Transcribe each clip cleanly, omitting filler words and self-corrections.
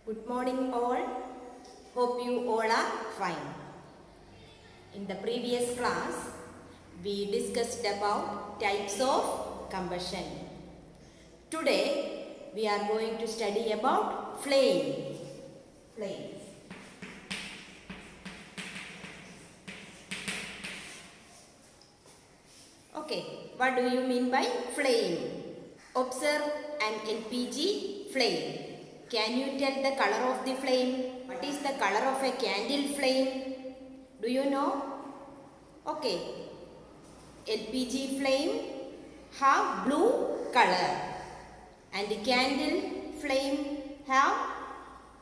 Good morning all. Hope you all are fine. In the previous class, we discussed about types of combustion. Today, we are going to study about flame. Flame. Okay, what do you mean by flame? Observe an LPG flame. Can you tell the color of the flame? What is the color of a candle flame? Do you know? Okay. LPG flame have blue color and the candle flame have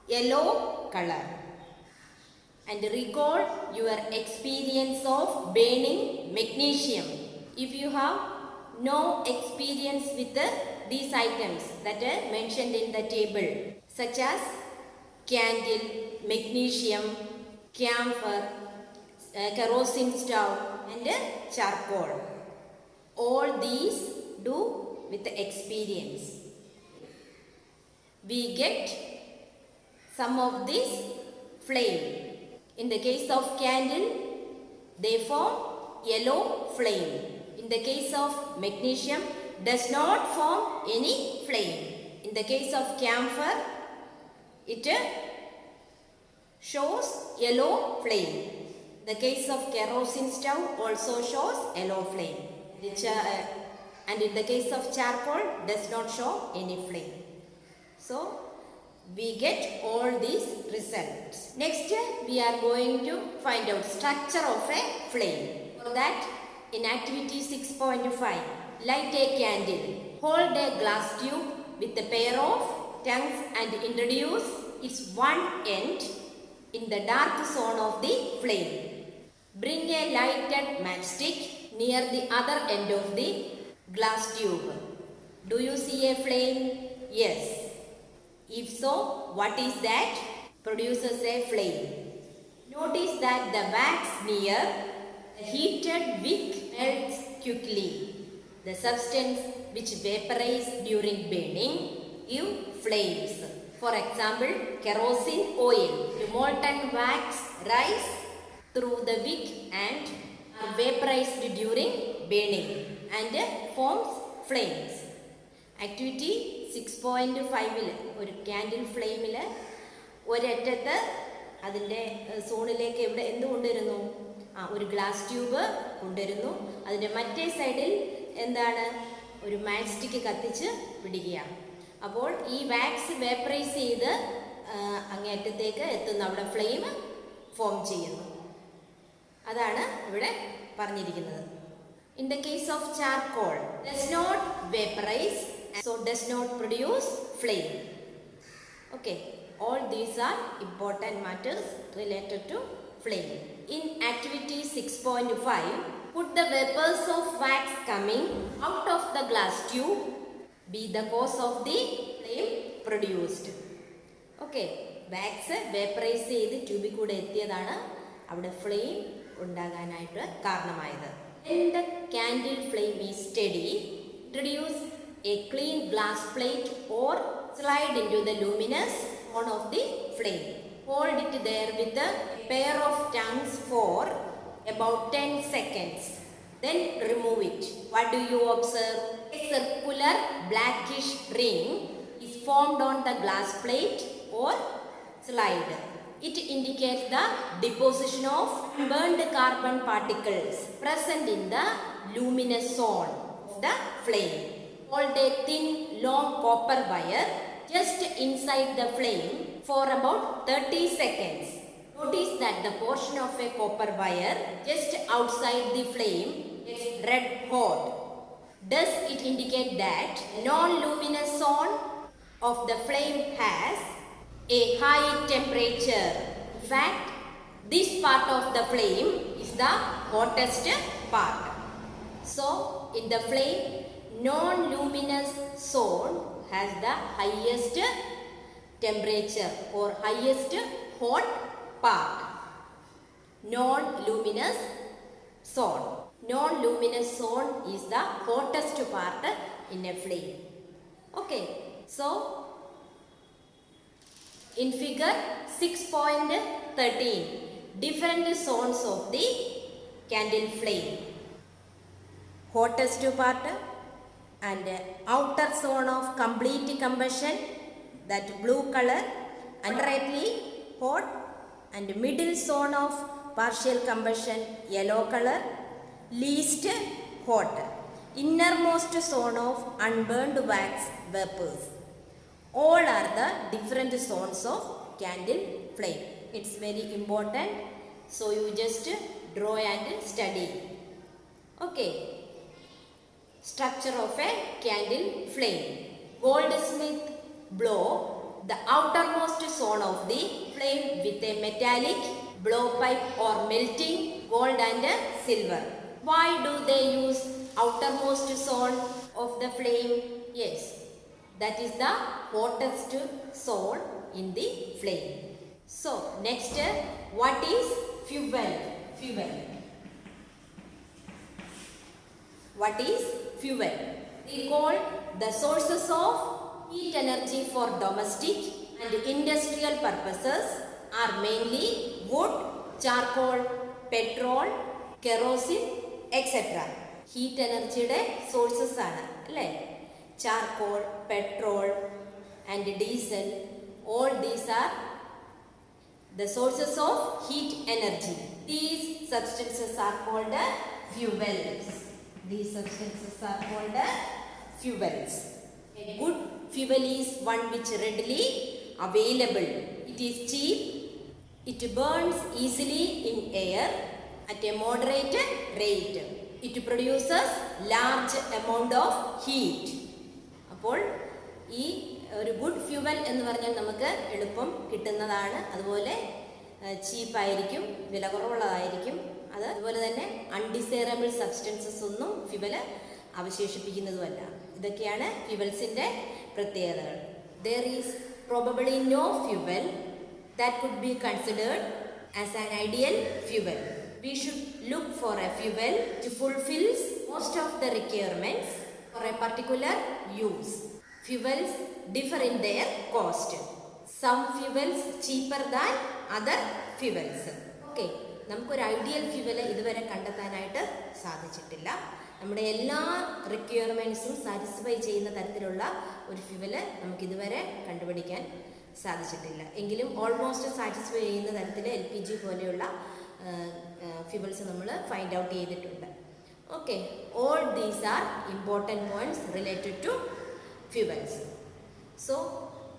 yellow color. And recall your experience of burning magnesium. If you have no experience with these items that are mentioned in the table, such as candle, magnesium, camphor, kerosene stove and charcoal. All these do with experience. We get some of this flame. In the case of candle, they form yellow flame. In the case of magnesium, does not form any flame. In the case of camphor, it shows yellow flame. The case of kerosene stove also shows yellow flame. And in the case of charcoal, does not show any flame. So, we get all these results. Next, we are going to find out structure of a flame. For that, in activity 6.5, light a candle. Hold a glass tube with a pair of tongues and introduce its one end in the dark zone of the flame. Bring a lighted matchstick near the other end of the glass tube. Do you see a flame? Yes. If so, what is that? Produces a flame. Notice that the wax near the heated wick melts quickly. The substance which vaporizes during burning gives flames. For example, kerosene oil. The molten wax rise through the wick and are vaporized during burning and forms flames. Activity 6.5 ഒരു candle ഫ്ലെയിമിൽ ഒരറ്റത്ത് അതിൻ്റെ സോണിലേക്ക് ഇവിടെ എന്ത് കൊണ്ടുവരുന്നു? ഒരു glass tube കൊണ്ടുവരുന്നു. അതിൻ്റെ മറ്റേ സൈഡിൽ എന്താണ്? ഒരു മാച്ച് സ്റ്റിക്ക് കത്തിച്ച് പിടിക്കുകയാണ്. അപ്പോൾ ഈ വാക്സ് വേപ്പറൈസ് ചെയ്ത് അങ്ങേയറ്റത്തേക്ക് എത്തുന്ന അവിടെ ഫ്ലെയിം ഫോം ചെയ്യുന്നു. അതാണ് ഇവിടെ പറഞ്ഞിരിക്കുന്നത്. In the case of charcoal, does not vaporize, so does not produce flame. Okay, all these are important matters related to flame. In activity 6.5, put the vapors of wax coming out of the glass tube be the cause of the flame produced. Okay, wax vaporize ചെയ്ത് ട്യൂബിൽ കൂടെ എത്തിയതാണ് അവിടെ flame ഉണ്ടാകാനായിട്ട് കാരണമായത്. When the candle flame is steady, introduce a clean glass plate or slide into the luminous zone of the flame. Hold it there with a pair of tongues for about 10 seconds. Then remove it. What do you observe? A circular blackish ring is formed on the glass plate or slide. It indicates the deposition of burned carbon particles present in the luminous zone of the flame. Hold a thin, long copper wire just inside the flame for about 30 seconds. Notice that the portion of a copper wire just outside the flame is red hot. Does it indicate that non-luminous zone of the flame has a high temperature? In fact, this part of the flame is the hottest part. So, in the flame, non-luminous zone has the highest temperature or highest hot part. Non-luminous zone. Non-luminous zone is the hottest part in a flame. Okay, so In figure 6.13, different zones of the candle flame. Hottest part and outer zone of complete combustion, that blue color, and moderately hot, and middle zone of partial combustion, yellow color, least hot, innermost zone of unburned wax vapors. All are the different zones of candle flame. It's very important, so you just draw and study. Okay. Structure of a candle flame. Goldsmith blow the outermost zone of the flame with a metallic blowpipe or melting gold and silver. Why do they use outermost zone of the flame? Yes, that is the hottest zone in the flame. So next, what is fuel? Fuel. What is fuel? We call the sources of heat energy for domestic and industrial purposes are mainly wood, charcoal, petrol, kerosene, etc. Heat energy sources are charcoal, petrol and diesel. All these are the sources of heat energy. These substances are called fuels. These substances are called fuels. A good fuel is one which readily available. It is cheap. It burns easily in air at a moderate rate. It produces large amount of heat. അപ്പോൾ ഈ ഒരു good fuel എന്ന് പറഞ്ഞാൽ നമുക്ക് എളുപ്പം കിട്ടുന്നതാണ്, അതുപോലെ ചീപ്പായിരിക്കും, വില കുറവുള്ളതായിരിക്കും. അതുപോലെ തന്നെ അൺഡിസൈറബിൾ സബ്സ്റ്റൻസസ് ഒന്നും ഫ്യൂവല് അവശേഷിപ്പിക്കുന്നതുമല്ല. ഇതൊക്കെയാണ് ഫ്യൂവൽസിൻ്റെ പ്രത്യേകതകൾ. There is probably no fuel that could be considered as an ideal fuel. We should look for a fuel to fulfill most of the requirements for a particular use. Fuels differ in their cost. Some fuels cheaper than other fuels. Okay. നമുക്കൊരു ideal fuel ഇതുവരെ കണ്ടെത്താനായിട്ട് സാധിച്ചിട്ടില്ല. നമ്മുടെ എല്ലാ റിക്വയർമെൻറ്റ്സും satisfy ചെയ്യുന്ന തരത്തിലുള്ള ഒരു fuel നമുക്കിതുവരെ കണ്ടുപിടിക്കാൻ സാധിച്ചിട്ടില്ല. എങ്കിലും ഓൾമോസ്റ്റ് സാറ്റിസ്ഫൈ ചെയ്യുന്ന തരത്തിൽ LPG പോലെയുള്ള ഫ്യൂവൽസ് നമ്മൾ ഫൈൻഡ് ഔട്ട് ചെയ്തിട്ടുണ്ട്. Okay, all these are important points related to fuels. So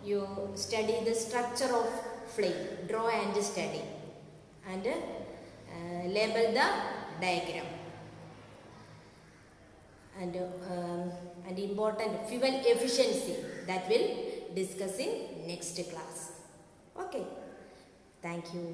you study the structure of flame, draw and study and label the diagram, and important fuel efficiency that will discuss in next class. Okay, thank you.